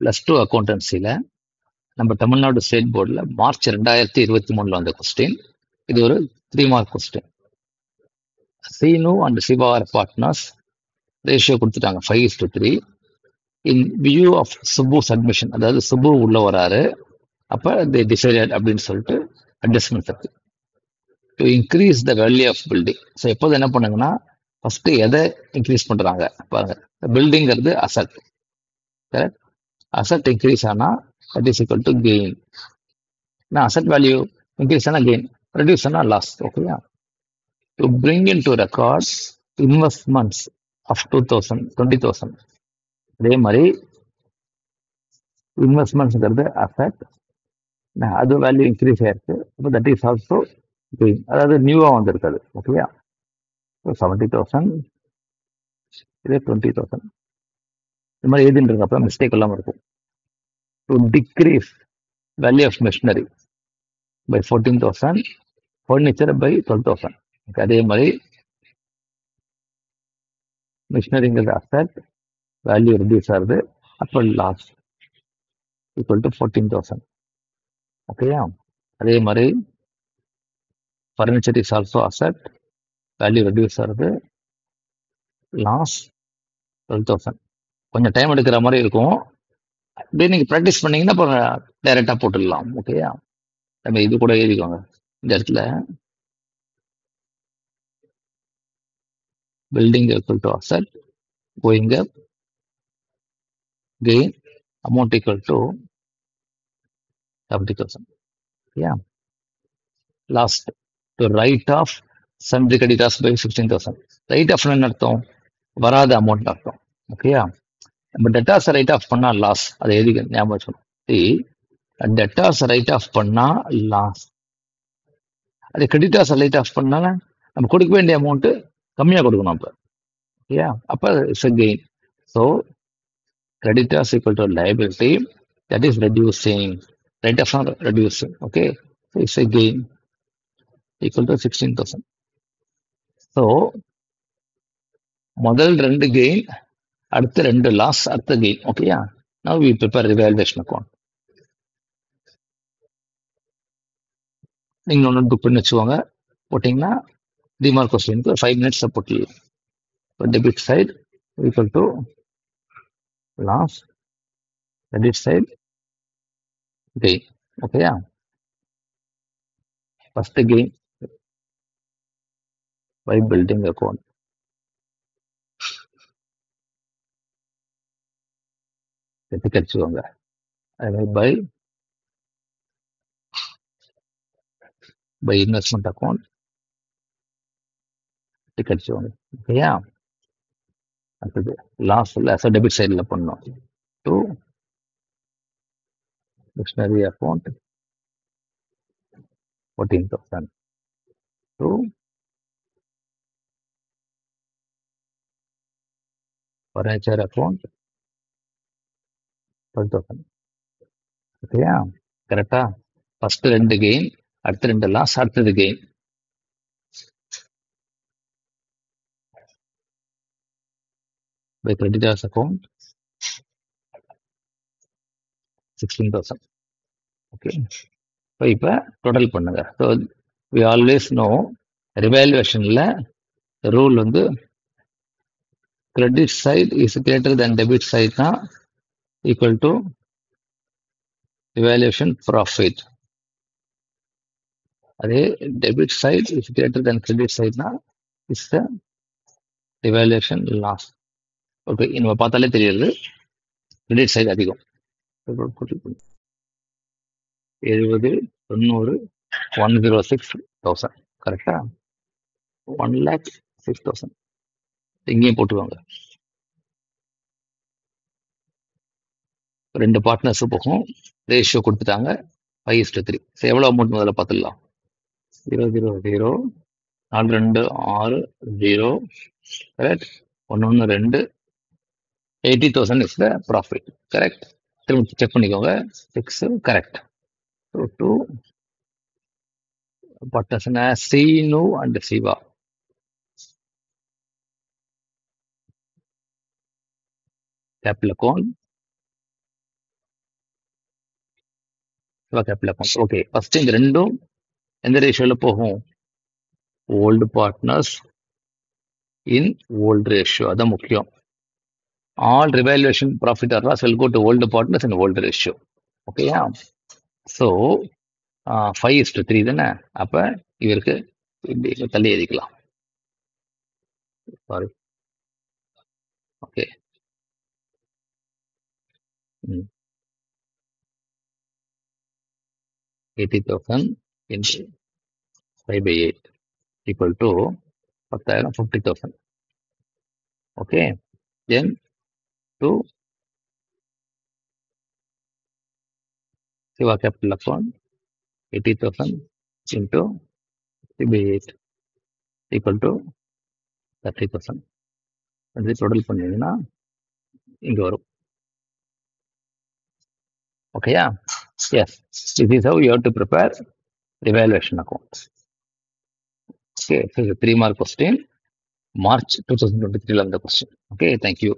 +2 அக்கௌண்டன்சியில் நம்ம தமிழ்நாடு ஸ்டேட் போர்டில் மார்ச் 2023 வந்த கொஸ்டின். இது ஒரு 3 mark question. Seenu and Siva are partners. Ratio கொடுத்துட்டாங்க 5:3. In view of Subu's admission, அதாவது சுபு உள்ள வராரு, அப்போ தே டிசைடட் அப்படின்னு சொல்லிட்டு அட்ஜஸ்ட்மெண்ட்ஸ் இருக்கு. To increase the value of building. So எப்போது என்ன பண்ணுங்கன்னா ஃபர்ஸ்ட் எதை இன்க்ரீஸ் பண்றாங்க பாருங்க. பில்டிங்கிறது அசட், கரெக்ட்? அசட் இன்க்ரீஸ் ஆனா that is equal to gain. Asset value increase ஆனா கெயின், ரெடியூஸ் ஆனா லாஸ். ஓகேயா? To bring in to record investments of 20,000. அதே மாதிரி இன்வெஸ்ட்மெண்ட்ஸ்ங்கிறது அசட், அது வேல்யூ இன்க்ரீஸ் ஆயிருக்கு. அப்போ தட் இஸ் ஆல்சோ கெயின், அதாவது நியூவாக வந்திருக்காது. ஓகேயா? 70,000, இதே 20,000. இது மாதிரி எழுதிட்டு அப்போ மிஸ்டேக் இல்லாமல் இருக்கும். To decrease value of machinery by 14,000, furniture by 12,000. அதே மாதிரி மிஷினரிங்கிறது அசட், வேல்யூ ரெடியூஸ் ஆகுது, அப்போ லாஸ் ஈக்குவல் டு 14,000. ஓகேயா? அதே மாதிரி furniture is also asset, value reduce ஆகுது, லாஸ் 12,000. கொஞ்சம் டைம் எடுக்கிற மாதிரி இருக்கும். அப்படியே நீங்கள் ப்ராக்டிஸ் பண்ணீங்கன்னா இப்போ டைரெக்டாக போட்டுடலாம். ஓகேயா? நம்ம இது கூட எழுதிக்கோங்க. இந்த இடத்துல building equal to asset, going up, gain, amount equal to 70,000. Yeah. Last, to write off sundry creditors by 16,000. Write off என்ன அர்த்தம்? வராத அமௌண்ட் அர்த்தம். ஓகேயா? நம்ம டெட்டாஸ் ரைட் ஆஃப் பண்ணா லாஸ், அதை எழுதி ஞாபகம் வச்சுக்கணும். டெட்டாஸ் ரைட் ஆஃப் பண்ணா லாஸ், அது கிரெடிட்டாஸ் ரைட் ஆஃப் பண்ணா நம்ம கொடுக்க வேண்டிய அமௌண்ட் கம்மியாக கொடுக்கணும். அப்போ ஓகேயா? அப்போ it's a gain. So creditors equal to liability, that is reducing, right of reducing. Okay, so it's a gain equal to 16,000. So முதல் 2 gain, அடுத்த 2 loss, அடுத்த gain. ஓகேயா? Now we prepare revaluation account. நீங்க ஒன்று புக் பண்ணி வச்சுக்கோங்க. போட்டிங்கன்னா DMARC கொஸ்டினுக்கு 5 minutes போட்டுடலாம். Debit side equal to loss, credit side gain. ஓகேயா? First gain by building account. கடிச்சுக்கோங்க. by investment account கடிச்சுக்கோங்க. ஓகேயா? அடுத்தது லாஸ் டெபிட் சைடில் பண்ணோம். To dictionary account 14,000. To furniture account 12,000. ஓகேயா? கரெக்டா? ஃபர்ஸ்ட் 2 கெயின், அடுத்த 2 லாஸ், அடுத்தது gain. By creditors account 16,000. Okay, இப்போ டோட்டல் பண்ணுங்க. ஸோ வி ஆல்வேஸ் நோ ரிவாலுவேஷனில் ரூல் வந்து credit side is greater than debit சைட்னா ஈக்குவல் டு ரிவாலுவேஷன் ப்ராஃபிட். அதே debit side is greater than credit சைட்னா is the revaluation loss. Okay, நம்ம பார்த்தாலே தெரியுது கிரெடிட் சைடு அதிகம். 70, 90, 106,000. கரெக்டா? 1,06,000 இங்கேயும் போட்டுவாங்க. 2 பார்ட்னர்ஸ் போகும். ரேஷியோ கொடுத்துட்டாங்க 5:3. ஸோ எவ்வளோ அமௌண்ட் முதல்ல பார்த்துடலாம். 0, 0, 0, 4, 2, 6, 0, correct. 1, 1, 2, 80,000 is the profit. Correct. திரும்ப செக் பண்ணிக்கோங்க. 6 கரெக்ட். ஸோ 2 பார்ட்னர்ஸ்னா Seenu and Shiva. Capital account Shiva capital account. Okay, first இந்த ரெண்டும் எந்த ரேஷியோல போகும்? Old partners in old ratio. அதான் முக்கியம். All revaluation profit or loss will go to old partners in old ratio. ஓகேயா? ஸோ 5:3 தானே. அப்ப இவருக்கு இப்படி தள்ளி எழுதிக்கலாம். Sorry. Okay. 80,000 into 5/8 equal to 10,000, 50,000. Okay. Then to Siva capital account 80,000 into 3/8 equal to 30,000. அது டோட்டல் பண்ணீங்கன்னா இங்க வரும். ஓகேயா? Yes, this is how you have to prepare revaluation accounts. Okay, so the 3-mark question, March 2023 on the question. Okay, thank you.